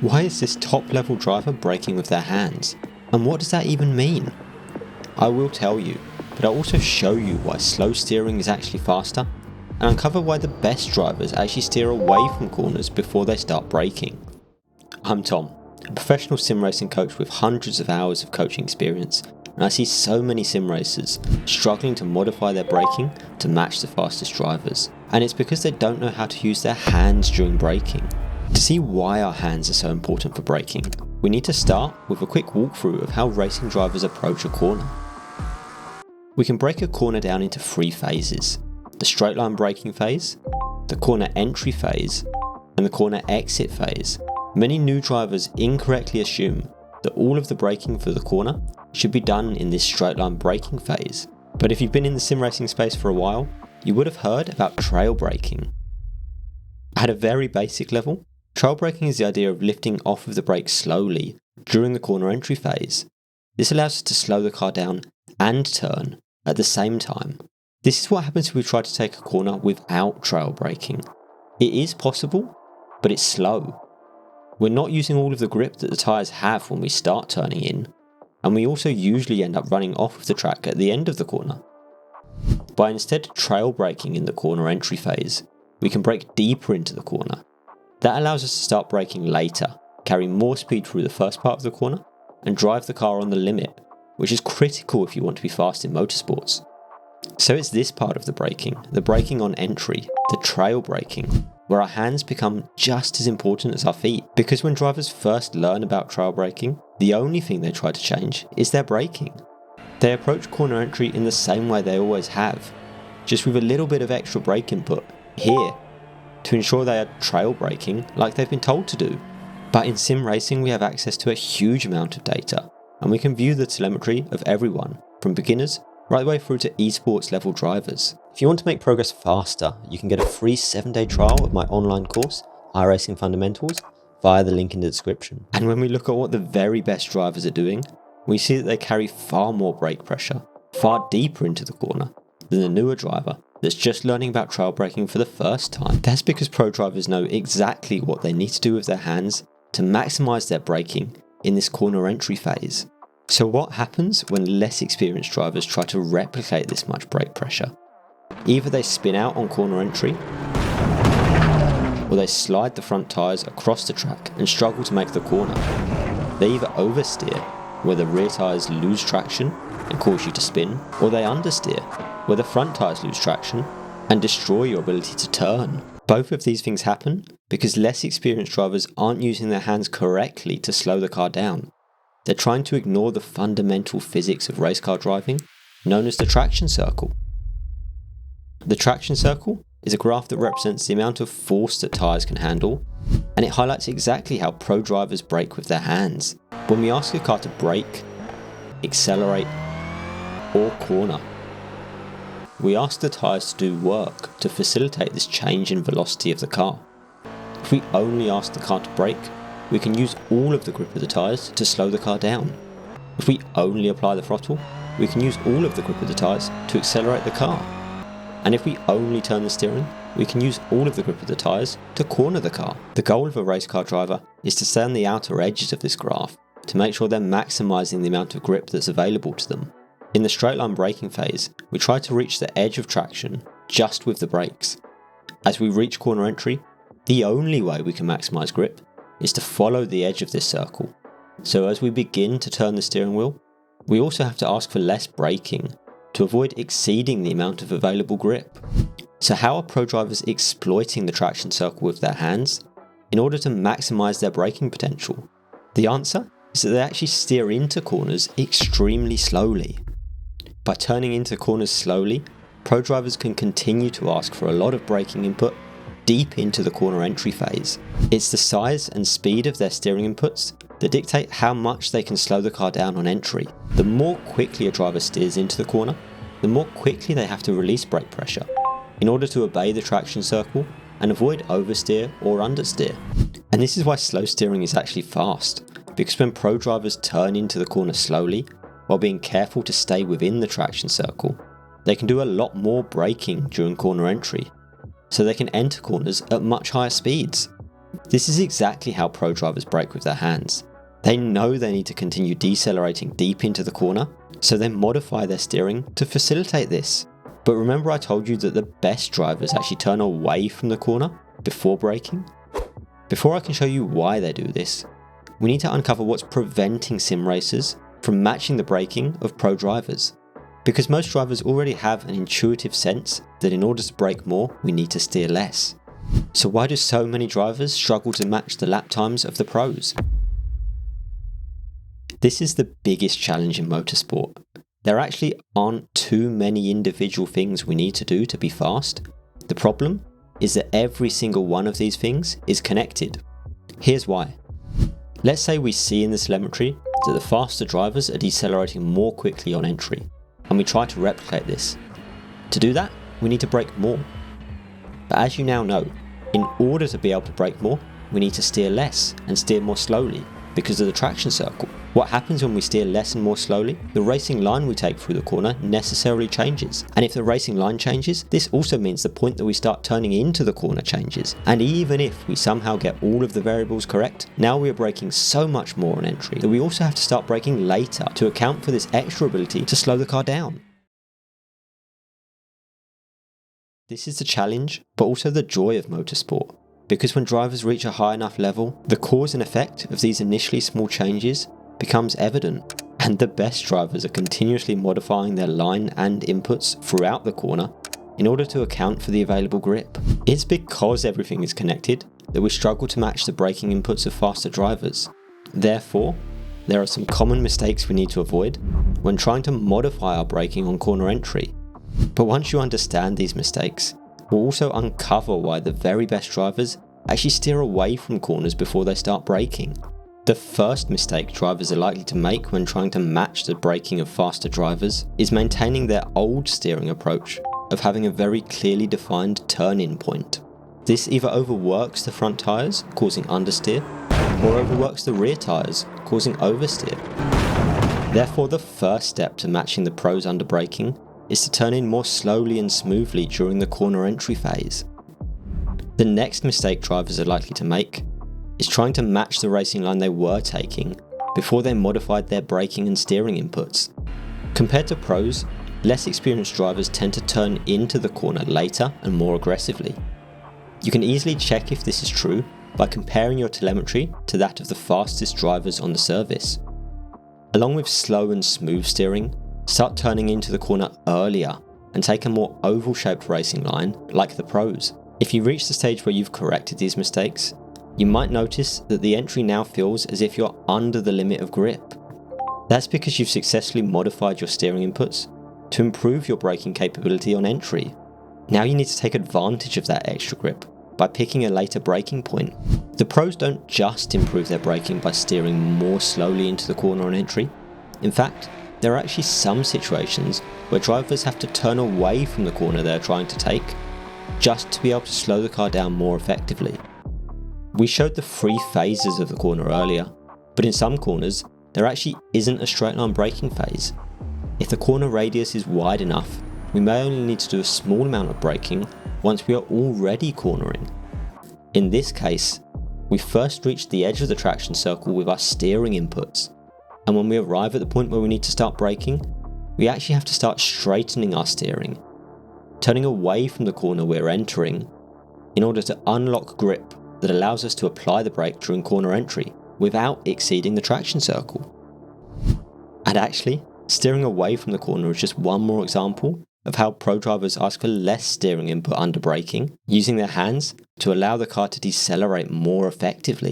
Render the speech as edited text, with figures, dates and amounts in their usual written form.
Why is this top level driver braking with their hands? And what does that even mean? I will tell you, but I'll also show you why slow steering is actually faster, and uncover why the best drivers actually steer away from corners before they start braking. I'm Tom, a professional sim racing coach with hundreds of hours of coaching experience, and I see so many sim racers struggling to modify their braking to match the fastest drivers. And it's because they don't know how to use their hands during braking. To see why our hands are so important for braking, we need to start with a quick walkthrough of how racing drivers approach a corner. We can break a corner down into 3 phases: the straight line braking phase, the corner entry phase, and the corner exit phase. Many new drivers incorrectly assume that all of the braking for the corner should be done in this straight line braking phase. But if you've been in the sim racing space for a while, you would have heard about trail braking. At a very basic level, trail braking is the idea of lifting off of the brake slowly during the corner entry phase. This allows us to slow the car down and turn at the same time. This is what happens if we try to take a corner without trail braking. It is possible, but it's slow. We're not using all of the grip that the tyres have when we start turning in, and we also usually end up running off of the track at the end of the corner. By instead trail braking in the corner entry phase, we can brake deeper into the corner. That allows us to start braking later, carry more speed through the first part of the corner, and drive the car on the limit, which is critical if you want to be fast in motorsports. So it's this part of the braking on entry, the trail braking, where our hands become just as important as our feet. Because when drivers first learn about trail braking, the only thing they try to change is their braking. They approach corner entry in the same way they always have, just with a little bit of extra brake input here to ensure they are trail braking like they've been told to do. But in sim racing, we have access to a huge amount of data, and we can view the telemetry of everyone, from beginners right the way through to esports level drivers. If you want to make progress faster, you can get a free 7-day trial of my online course, iRacing Fundamentals, via the link in the description. And when we look at what the very best drivers are doing, we see that they carry far more brake pressure, far deeper into the corner, than the newer driver that's just learning about trail braking for the first time. That's because pro drivers know exactly what they need to do with their hands to maximise their braking in this corner entry phase. So what happens when less experienced drivers try to replicate this much brake pressure? Either they spin out on corner entry, or they slide the front tyres across the track and struggle to make the corner. They either oversteer, where the rear tyres lose traction and cause you to spin, or they understeer, where the front tyres lose traction and destroy your ability to turn. Both of these things happen because less experienced drivers aren't using their hands correctly to slow the car down. They're trying to ignore the fundamental physics of race car driving, known as the traction circle. The traction circle is a graph that represents the amount of force that tyres can handle, and it highlights exactly how pro drivers brake with their hands. When we ask a car to brake, accelerate, or corner, we ask the tyres to do work to facilitate this change in velocity of the car. If we only ask the car to brake, we can use all of the grip of the tyres to slow the car down. If we only apply the throttle, we can use all of the grip of the tyres to accelerate the car. And if we only turn the steering, we can use all of the grip of the tyres to corner the car. The goal of a race car driver is to stay on the outer edges of this graph to make sure they're maximising the amount of grip that's available to them. In the straight line braking phase, we try to reach the edge of traction just with the brakes. As we reach corner entry, the only way we can maximise grip is to follow the edge of this circle. So as we begin to turn the steering wheel, we also have to ask for less braking to avoid exceeding the amount of available grip. So how are pro drivers exploiting the traction circle with their hands in order to maximise their braking potential? The answer is that they actually steer into corners extremely slowly. By turning into corners slowly, pro drivers can continue to ask for a lot of braking input deep into the corner entry phase. It's the size and speed of their steering inputs that dictate how much they can slow the car down on entry. The more quickly a driver steers into the corner, the more quickly they have to release brake pressure in order to obey the traction circle and avoid oversteer or understeer. And this is why slow steering is actually fast, because when pro drivers turn into the corner slowly while being careful to stay within the traction circle, they can do a lot more braking during corner entry, so they can enter corners at much higher speeds. This is exactly how pro drivers brake with their hands. They know they need to continue decelerating deep into the corner, so they modify their steering to facilitate this. But remember I told you that the best drivers actually turn away from the corner before braking? Before I can show you why they do this, we need to uncover what's preventing sim racers from matching the braking of pro drivers. Because most drivers already have an intuitive sense that in order to brake more, we need to steer less. So why do so many drivers struggle to match the lap times of the pros? This is the biggest challenge in motorsport. There actually aren't too many individual things we need to do to be fast. The problem is that every single one of these things is connected. Here's why. Let's say we see in the telemetry that the faster drivers are decelerating more quickly on entry, and we try to replicate this. To do that, we need to brake more. But as you now know, in order to be able to brake more, we need to steer less and steer more slowly because of the traction circle. What happens when we steer less and more slowly? The racing line we take through the corner necessarily changes. And if the racing line changes, this also means the point that we start turning into the corner changes. And even if we somehow get all of the variables correct, now we are braking so much more on entry that we also have to start braking later to account for this extra ability to slow the car down. This is the challenge, but also the joy of motorsport. Because when drivers reach a high enough level, the cause and effect of these initially small changes becomes evident, and the best drivers are continuously modifying their line and inputs throughout the corner in order to account for the available grip. It's because everything is connected that we struggle to match the braking inputs of faster drivers. Therefore, there are some common mistakes we need to avoid when trying to modify our braking on corner entry. But once you understand these mistakes, we'll also uncover why the very best drivers actually steer away from corners before they start braking. The first mistake drivers are likely to make when trying to match the braking of faster drivers is maintaining their old steering approach of having a very clearly defined turn-in point. This either overworks the front tyres, causing understeer, or overworks the rear tyres, causing oversteer. Therefore, the first step to matching the pros under braking is to turn in more slowly and smoothly during the corner entry phase. The next mistake drivers are likely to make is trying to match the racing line they were taking before they modified their braking and steering inputs. Compared to pros, less experienced drivers tend to turn into the corner later and more aggressively. You can easily check if this is true by comparing your telemetry to that of the fastest drivers on the service. Along with slow and smooth steering, start turning into the corner earlier and take a more oval-shaped racing line like the pros. If you reach the stage where you've corrected these mistakes, you might notice that the entry now feels as if you're under the limit of grip. That's because you've successfully modified your steering inputs to improve your braking capability on entry. Now you need to take advantage of that extra grip by picking a later braking point. The pros don't just improve their braking by steering more slowly into the corner on entry. In fact, there are actually some situations where drivers have to turn away from the corner they're trying to take just to be able to slow the car down more effectively. We showed the 3 phases of the corner earlier, but in some corners, there actually isn't a straight line braking phase. If the corner radius is wide enough, we may only need to do a small amount of braking once we are already cornering. In this case, we first reach the edge of the traction circle with our steering inputs, and when we arrive at the point where we need to start braking, we actually have to start straightening our steering, turning away from the corner we're entering in order to unlock grip that allows us to apply the brake during corner entry without exceeding the traction circle. And actually, steering away from the corner is just one more example of how pro drivers ask for less steering input under braking, using their hands to allow the car to decelerate more effectively.